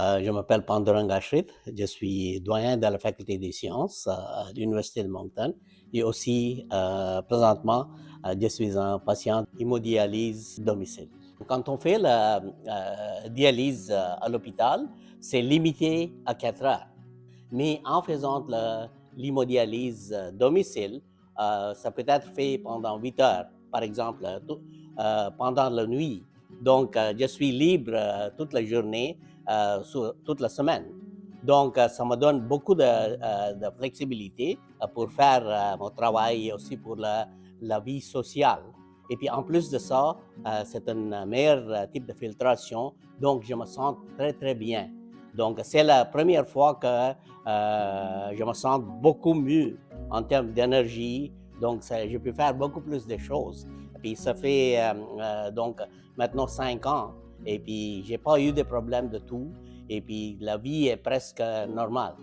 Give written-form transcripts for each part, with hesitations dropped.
Je m'appelle Pandurang Ashrit, je suis doyen de la faculté des sciences de l'Université de Moncton et aussi présentement je suis un patient d'hémodialyse domicile. Quand on fait la dialyse à l'hôpital, c'est limité à 4 heures. Mais en faisant l'hémodialyse domicile, ça peut être fait pendant 8 heures, par exemple, pendant la nuit. Donc, je suis libre toute la journée, toute la semaine. Donc, ça me donne beaucoup de flexibilité pour faire mon travail et aussi pour la vie sociale. Et puis, en plus de ça, c'est un meilleur type de filtration. Donc, je me sens très, très bien. Donc, c'est la première fois que je me sens beaucoup mieux en termes d'énergie. Donc, je peux faire beaucoup plus de choses. Et puis, ça fait donc maintenant 5 ans. Et puis, j'ai pas eu de problème de tout. Et puis, la vie est presque normale.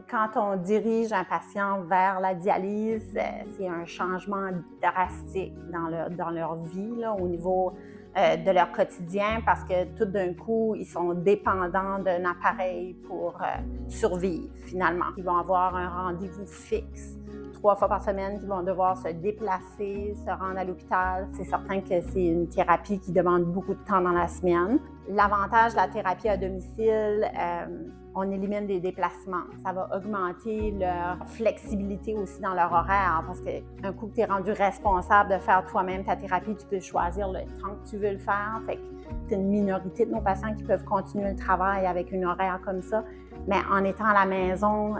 Quand on dirige un patient vers la dialyse, c'est un changement drastique dans leur vie, là, au niveau de leur quotidien, parce que tout d'un coup, ils sont dépendants d'un appareil pour survivre, finalement. Ils vont avoir un rendez-vous fixe 3 fois par semaine, qu'ils vont devoir se déplacer, se rendre à l'hôpital. C'est certain que c'est une thérapie qui demande beaucoup de temps dans la semaine. L'avantage de la thérapie à domicile, on élimine des déplacements. Ça va augmenter leur flexibilité aussi dans leur horaire, parce qu'un coup que tu es rendu responsable de faire toi-même ta thérapie, tu peux choisir le temps que tu veux le faire. Fait que c'est une minorité de nos patients qui peuvent continuer le travail avec une horaire comme ça. Mais en étant à la maison,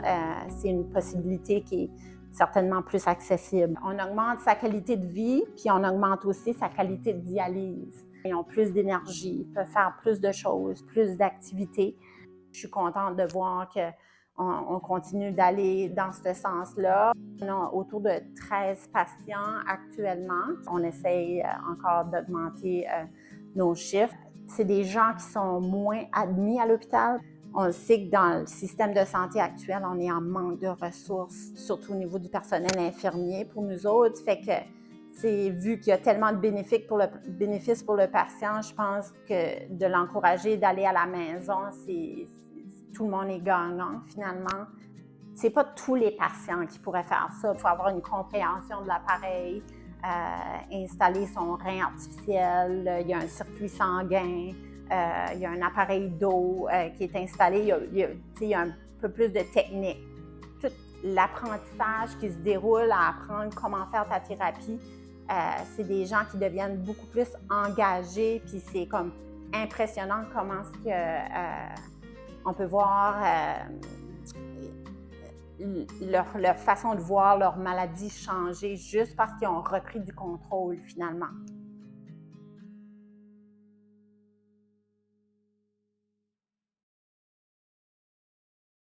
c'est une possibilité qui est certainement plus accessible. On augmente sa qualité de vie, puis on augmente aussi sa qualité de dialyse. Ils ont plus d'énergie, ils peuvent faire plus de choses, plus d'activités. Je suis contente de voir qu'on continue d'aller dans ce sens-là. On a autour de 13 patients actuellement. On essaye encore d'augmenter nos chiffres. C'est des gens qui sont moins admis à l'hôpital. On sait que dans le système de santé actuel, on est en manque de ressources, surtout au niveau du personnel infirmier pour nous autres. Fait que, vu qu'il y a tellement de bénéfices pour le patient, je pense que de l'encourager d'aller à la maison, tout le monde est gagnant finalement. C'est pas tous les patients qui pourraient faire ça. Il faut avoir une compréhension de l'appareil, installer son rein artificiel, il y a un circuit sanguin, il y a un appareil d'eau qui est installé, il y a un peu plus de technique. Tout l'apprentissage qui se déroule à apprendre comment faire ta thérapie, c'est des gens qui deviennent beaucoup plus engagés, puis c'est comme impressionnant comment ce que on peut voir leur façon de voir leur maladie changer juste parce qu'ils ont repris du contrôle finalement.